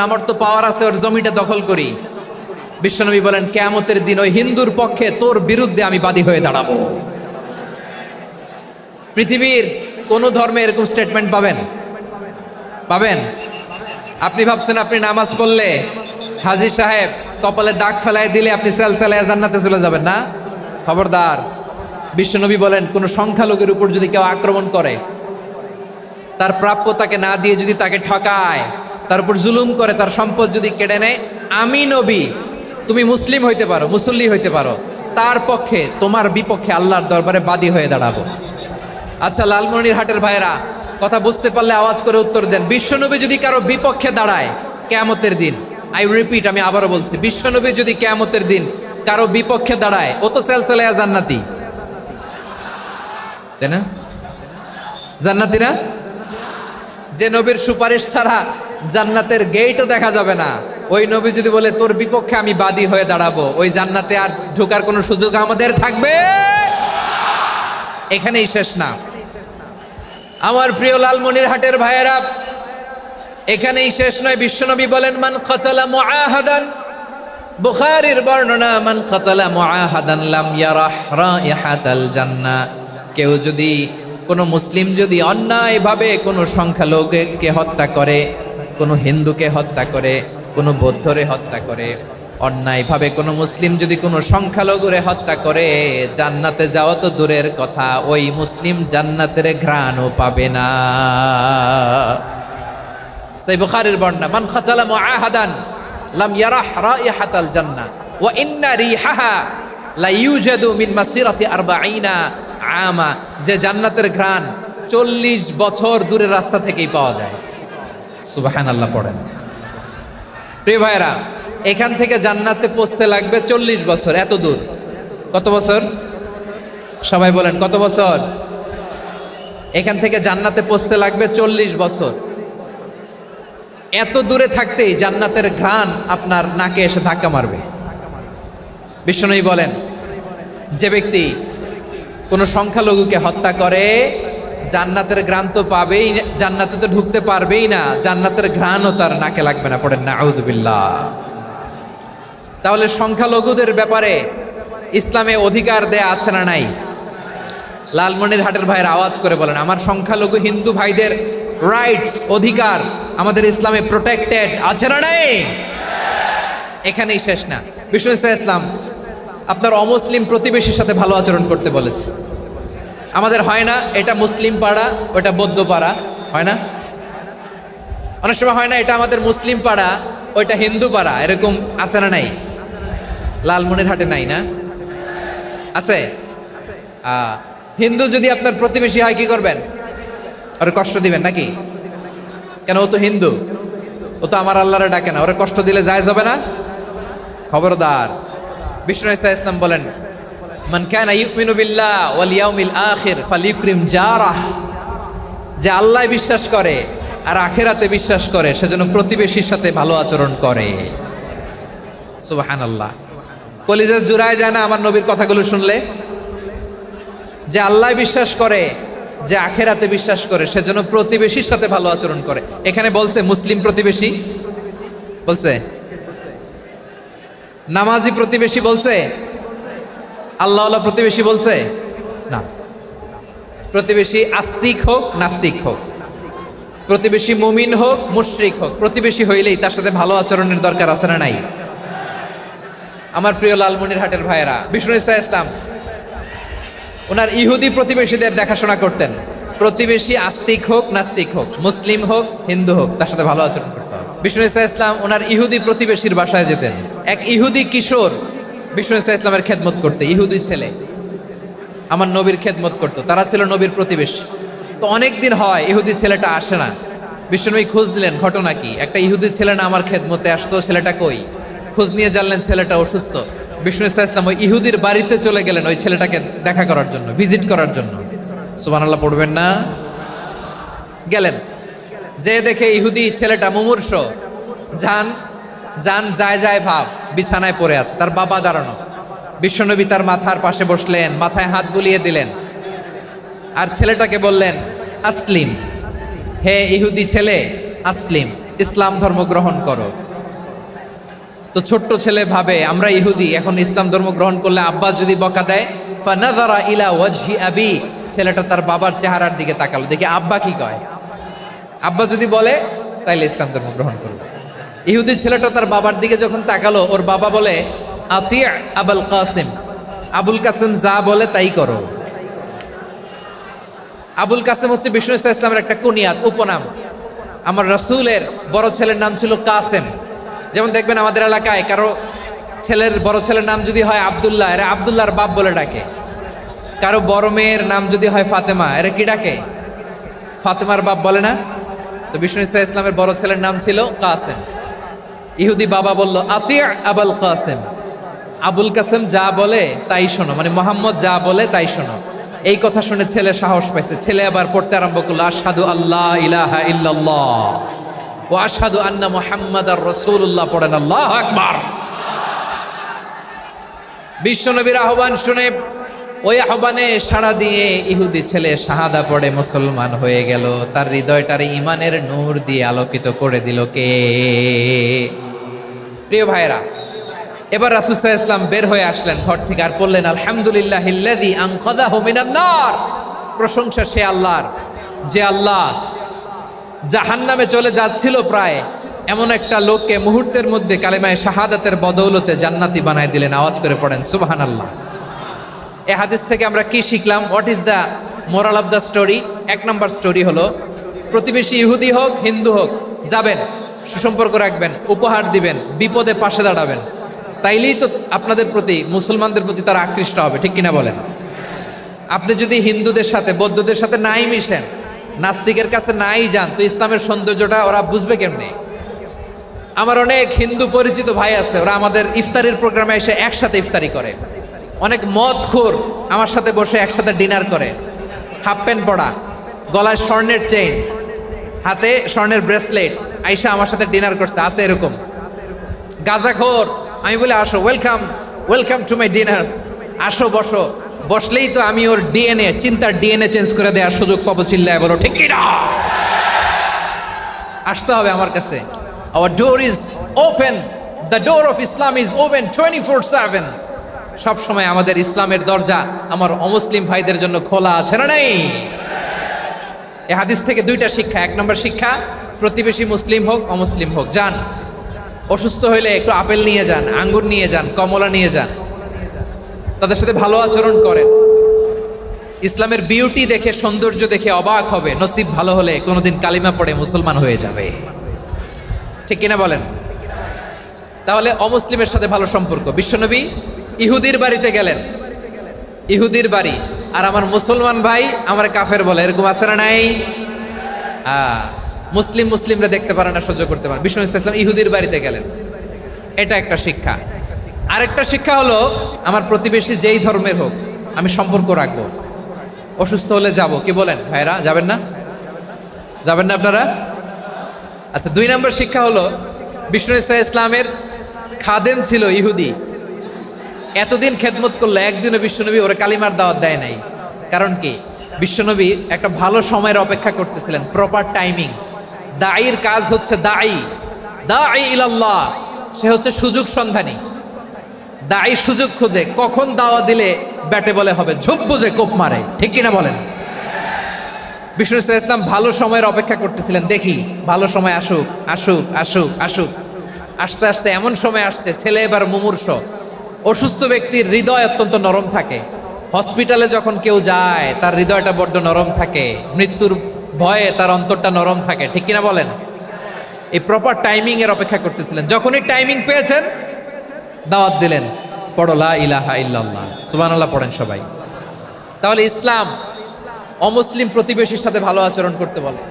আমার তো পাওয়ার আছে, ওর জমিটা দখল করি। বিশ্বনবী বলেন, কিয়ামতের দিন ওই হিন্দুর পক্ষে তোর বিরুদ্ধে আমি বাদী হয়ে দাঁড়াবো। পৃথিবীর কোন ধর্মে এরকম স্টেটমেন্ট পাবেন? পাবেন? আপনি ভাবছেন আপনি নামাজ পড়লে হাজী সাহেব কপালে দাগ ফেলাই দিলে আপনি সেলসেলায় জান্নাতে চলে যাবেন না? খবরদার। বিশ্বনবী বলেন, কোন সংখ্যালঘুর উপর যদি কেউ আক্রমণ করে, তার প্রাপ্য তাকে না দিয়ে যদি তাকে ঠকায়, তার উপর জুলুম করে, তার সম্পদ যদি কেড়ে নেয়, আমি নবী, তুমি মুসলিম হইতে পারো, মুসল্লি হইতে পারো, তার পক্ষে তোমার বিপক্ষে আল্লাহর দরবারে বাদী হয়ে দাঁড়াবো। আচ্ছা, লালমনিরহাটের ভাইরা, কথা বুঝতে পারলে আওয়াজ করে উত্তর দেন। বিশ্বনবী যদি কারো বিপক্ষে দাঁড়ায় কিয়ামতের দিন, আই রিপিট, আমি আবারও বলছি, বিশ্বনবী যদি কিয়ামতের দিন কারো বিপক্ষে দাঁড়ায়, ও তো সেলসেলায়া জান্নাতি, তাই না? জান্নাতি না? যে নবীর সুপারিশ ছাড়া জান্নাতের গেটও দেখা যাবে না, ওই নবী যদি বলে তোর বিপক্ষে আমি বাদী হয়ে দাঁড়াবো, ওই জান্নাতে আর ঢোকার কোনো সুযোগ আমাদের থাকবে? এখানেই শেষ না আমার প্রিয় লালমনিরহাটের ভাইয়েরা, এখানেই শেষ নয়। বিশ্বনবী বলেন, মান কাতালা মুআহাদান, বুখারীর বর্ণনা, মান কাতালা মুআহাদান লাম ইয়ারাহ রাইহাতাল জান্নাহ। কেউ যদি, কোনো মুসলিম যদি অন্যায়ভাবে কোনো সংখ্যালঘুকে হত্যা করে, কোনো হিন্দুকে হত্যা করে, কোনো বৌদ্ধরে হত্যা করে, অন্যায়ভাবে কোনো মুসলিম যদি কোনো সংখ্যালঘুরে হত্যা করে, জান্নাতে যাওয়া তো দূরের কথা, ওই মুসলিম জান্নাতের ঘ্রাণও পাবে না। সেই বুখারীর বর্ণনা, মান কাতালা মুআহাদান লাম ইয়ারাহ রাইহাতাল জান্নাহ ওয়া ইন্না রিহাহা লা ইউজাদু মিন মাসিরাতি 40 আমা। যে জান্নাতের ঘ্রাণ 40 বছর দূরের রাস্তা থেকেই পাওয়া যায়। সুবহানাল্লাহ পড়েন। প্রিয় ভাইরা, এখান থেকে জান্নাতে পৌঁছতে লাগবে 40 বছর। এত দূর। কত বছর? সবাই বলেন, কত বছর? এখান থেকে জান্নাতে পৌঁছতে লাগবে 40 বছর। এত দূরে থাকতেই জান্নাতের ঘ্রাণ আপনার নাকে এসে ধাক্কা মারবে। বিশ্বনবী বলেন, যে ব্যক্তি কোনো সংখ্যালঘুকে হত্যা করে, জান্নাতের ঘ্রাণ তো পাবেই, জান্নাতে তো ঢুকতে পারবেই না, জান্নাতের ঘ্রাণও তার নাকে লাগবে না। পড়েন না আউযুবিল্লাহ। তাহলে সংখ্যালঘুদের ব্যাপারে ইসলামে অধিকার দেয়া আছে না নাই? লালমনিরহাটের ভাইয়ের আওয়াজ করে বলেন, আমার সংখ্যালঘু হিন্দু ভাইদের রাইটস, অধিকার আমাদের ইসলামে প্রোটেক্টেড আছে না নাই? এখানেই শেষ না। বিষ্ণু ইসলাম আপনার অমুসলিম প্রতিবেশীর সাথে ভালো আচরণ করতে বলেছে। আমাদের হয় না, এটা মুসলিম পাড়া, ওটা বৌদ্ধ পাড়া, হয় না? অনেক সময় হয় না, এটা আমাদের মুসলিম পাড়া, ওইটা হিন্দু পাড়া, এরকম আছে না নাই? লালমনিরহাটে নাই না? আছে? হিন্দু যদি আপনার প্রতিবেশী হয়, কি করবেন? ওরে কষ্ট দিবেন নাকি? কেন? ও তো হিন্দু, ও তো আমার আল্লাহরে ডাকে না, ওরে কষ্ট দিলে জায়েজ হবে না? খবরদার। বিষ্ণু ইসলাম বলেন, মান কানা ইউমিনু বিল্লাহ ওয়াল ইয়াউমিল আখির ফালিউকরিম জারাহ। যে আল্লাহ বিশ্বাস করে আর আখিরাতে বিশ্বাস করে, সেজন্য প্রতিবেশীর সাথে ভালো আচরণ করে। সুবহানাল্লাহ। কলিজা জুড়ায় যায় না আমার নবীর কথাগুলো শুনলে? যে আল্লাহ বিশ্বাস করে, যে আখিরাতে বিশ্বাস করে, সেজন্য প্রতিবেশীর সাথে ভালো আচরণ করে। এখানে বলছে মুসলিম প্রতিবেশী বলছে, নামাজি প্রতিবেশী বলছে, আল্লাহওয়ালা প্রতিবেশী বলছে না। প্রতিবেশী আস্তিক হোক নাস্তিক হোক, প্রতিবেশী মুমিন হোক মুশরিক হোক, প্রতিবেশী হইলেই তার সাথে ভালো আচরণের দরকার আছে না নাই? আমার প্রিয় লালমনিরহাটের ভাইয়েরা, বিষ্ণু ইসলাম ওনার ইহুদি প্রতিবেশীদের দেখাশোনা করতেন। প্রতিবেশী আস্তিক হোক নাস্তিক হোক, মুসলিম হোক হিন্দু হোক, তার সাথে ভালো আচরণ করতে হবে। বিষ্ণু ইসলাম ওনার ইহুদি প্রতিবেশীর বাসায় যেতেন। এক ইহুদি কিশোর বিষ্ণু ইসলামের খেদমত করতে, ইহুদি ছেলে আমার নবীর খেদমত করতো, তারা ছিল নবীর প্রতিবেশী। তো অনেক দিন হয় ইহুদি ছেলেটা আসে না। বিশ্বনবী খোঁজ দিলেন, ঘটনা কি? একটা ইহুদি ছেলে না আমার খেদমতে আসতো, ছেলেটা কই? খোঁজ নিয়ে জানলেন ছেলেটা অসুস্থ। বিষ্ণু ইসলাম ওই ইহুদির বাড়িতে চলে গেলেন ওই ছেলেটাকে দেখা করার জন্য, ভিজিট করার জন্য। সুবহানাল্লাহ পড়বেন না? গেলেন, যে দেখে ইহুদি ছেলেটা মুমূর্ষ, জান জান যায় যায় ভাব, বিছানায় পড়ে আছে, তার বাবা দাঁড়ানো। বিশ্বনবী তার মাথার পাশে বসলেন, মাথায় হাত বুলিয়ে দিলেন, আর ছেলেটাকে বললেন, আসলিম, হে ইহুদি ছেলে আসলিম, ইসলাম ধর্ম গ্রহণ করো। তো ছোট্ট ছেলে ভাবে আমরা ইহুদি, এখন ইসলাম ধর্ম গ্রহণ করলে আব্বা যদি বকা দেয়, ফানাযারা ইলা ওয়াজহি আবি, ছেলেটা তার বাবার চেহারার দিকে তাকালো, দেখি আব্বা কি কয়। আব্বা যদি বলে তাইলে ইসলাম ধর্ম গ্রহণ করবে। ইহুদি ছেলেটা তার বাবার দিকে যখন তাকালো, ওর বাবা বলে আতি আবুল কাসিম, আবুল কাসিম যা বলে তাই করো। আবুল কাসিম হচ্ছে বিষ্ণু ইসলামের একটা কুনিয়াত, উপনাম। আমার রাসূলের বড় ছেলের নাম ছিল কাসেম। যেমন দেখবেন আমাদের এলাকায় কারো ছেলের বড় ছেলের নাম যদি হয় আব্দুল্লাহ, এরা আব্দুল্লাহর বাপ বলে ডাকে। কারো বড় মেয়ের নাম যদি হয় ফাতেমা, এরা কি ডাকে? ফাতেমার বাপ বলে না? তো বিষ্ণু ইসলামের বড় ছেলের নাম ছিল কাসেম। ইহুদি বাবা বলল আতি আবুল কাসেম, আবুল কাসেম যা বলে তাই শোনো, মানে মোহাম্মদ যা বলে তাই শোনো। এই কথা শুনে ছেলে সাহস পাইছে, ছেলে আবার পড়তে আরম্ভ করলো আশহাদু আল্লাহ ইলাহা ইল্লাল্লাহ ওয়া আশহাদু আন্না মুহাম্মাদার রাসূলুল্লাহ, পড়েন আল্লাহু আকবার। বিশ্বনবীর আহ্বান শুনে ওই আহ্বানে সাড়া দিয়ে ইহুদি ছেলে শাহাদা পড়ে মুসলমান হয়ে গেল। তার হৃদয়টারে ঈমানের নূর দিয়ে আলোকিত করে দিল কে? প্রিয় ভাইরা, এবার রাসূল সাল্লাল্লাহু আলাইহি ওয়াসাল্লাম বের হয়ে আসলেন ঘর থেকে, আর বললেন আলহামদুলিল্লাহিল্লাযী আনকাযাহু মিনান নার, প্রশংসা সে আল্লাহর যে আল্লাহ জাহান্নামে চলে যাচ্ছিল প্রায় এমন একটা লোককে মুহূর্তের মধ্যে কালেমায়ে শাহাদাতের বদৌলতে জান্নাতি বানায় দিলেন। আওয়াজ করে পড়েন সুবহানাল্লাহ। এই হাদিস থেকে আমরা কি শিখলাম? What is the moral of the story? এক নম্বর স্টোরি হলো, প্রতিবেশী ইহুদি হোক হিন্দু হোক, যাবেন, সুসম্পর্ক রাখবেন, উপহার দিবেন, বিপদে পাশে দাঁড়াবেন, তাইলেই তো আপনাদের প্রতি, মুসলমানদের প্রতি তারা আকৃষ্ট হবে, ঠিক কিনা বলেন? আপনি যদি হিন্দুদের সাথে বৌদ্ধদের সাথে নাই মিশেন, নাস্তিকের কাছে নাই যান, তো ইসলামের সৌন্দর্যটা ওরা বুঝবে কেমনে? আমার অনেক হিন্দু পরিচিত ভাই আছে, ওরা আমাদের ইফতারির প্রোগ্রামে এসে একসাথে ইফতারি করে। অনেক মদখোর আমার সাথে বসে একসাথে ডিনার করে, হাফ প্যান্ট পরা, গলায় স্বর্ণের চেইন, হাতে স্বর্ণের ব্রেসলেট, আইসা আমার সাথে ডিনার করছে, আছে এরকম। গাঁজাখোর, আমি বলে আসো, welcome welcome to my dinner, আসো বসো, বসলেই তো আমি ওর ডিএনএ, চিন্তার ডিএনএ চেঞ্জ করে দেওয়ার সুযোগ পাবো, চিল্লায় বলো ঠিক কিনা? আসতে হবে আমার কাছে। Hour door is open, the door of Islam is open 24/7। সব সময় আমাদের ইসলামের দরজা আমার অমুসলিম ভাইদের জন্য খোলা আছে না নাই? এই হাদিস থেকে দুইটা শিক্ষা। এক নম্বর শিক্ষা, প্রতিবেশী মুসলিম হোক অমুসলিম হোক, যান, অসুস্থ হইলে একটু আপেল নিয়ে যান, আঙ্গুর নিয়ে যান, কমলা নিয়ে যান, তাদের সাথে ভালো আচরণ করেন। ইসলামের বিউটি দেখে, সৌন্দর্য দেখে অবাক হবে, নসিব ভালো হলে কোনোদিন কালিমা পড়ে মুসলমান হয়ে যাবে, ঠিক কিনা বলেন? তাহলে অমুসলিমের সাথে ভালো সম্পর্ক। বিশ্বনবী ইহুদির বাড়িতে গেলেন, ইহুদির বাড়ি, আর আমার মুসলমান ভাই আমার কাফের বলে, এরকম আছে না নাই? মুসলিমরা দেখতে পারে না, সহ্য করতে পারে। বিষ্ণু ইসলাম ইহুদির বাড়িতে গেলেন, এটা একটা শিক্ষা। আরেকটা শিক্ষা হলো, আমার প্রতিবেশী যেই ধর্মের হোক আমি সম্পর্ক রাখবো। অসুস্থ হলে যাব, কি বলেন ভাইরা? যাবেন না? যাবেন না আপনারা? আচ্ছা, 2 নম্বর শিক্ষা হলো, বিষ্ণু ইসলামের খাদেম ছিল ইহুদি, এতদিন খেদমত করলো, একদিনও বিশ্বনবী ওরা কালিমার দাওয়াত দেয় নাই। কারণ কি? বিশ্বনবী একটা ভালো সময়ের অপেক্ষা করতেছিলেন, প্রপার টাইমিং। দাঈর কাজ হচ্ছে দাঈ ইলাল্লাহ, সে হচ্ছে সুযোগ সন্ধানী। দাঈ সুযোগ খোঁজে, কখন দাওয়া দিলে ব্যাটে বলে হবে, ঝোপ বুঝে কোপ মারে, ঠিক কিনা বলেন? বিষ্ণু ইসলাম ভালো সময়ের অপেক্ষা করতেছিলেন, দেখি ভালো সময় আসুক আসুক আসুক আসুক। আস্তে আস্তে এমন সময় আসছে, ছেলে এবার মুমূর্ষ। অসুস্থ ব্যক্তির হৃদয় অত্যন্ত নরম থাকে, হসপিটালে যখন কেউ যায় তার হৃদয়টা বড্ড নরম থাকে, মৃত্যুর ভয়ে তার অন্তরটা নরম থাকে, ঠিক কিনা বলেন? এই প্রপার টাইমিং এর অপেক্ষা করতেছিলেন। যখনই টাইমিং পেয়েছেন দাওয়াত দিলেন, পড়ো লা ইলাহা ইল্লাল্লাহ, সুবহানাল্লাহ পড়েন সবাই। তাহলে ইসলাম অমুসলিম প্রতিবেশীর সাথে ভালো আচরণ করতে বলে।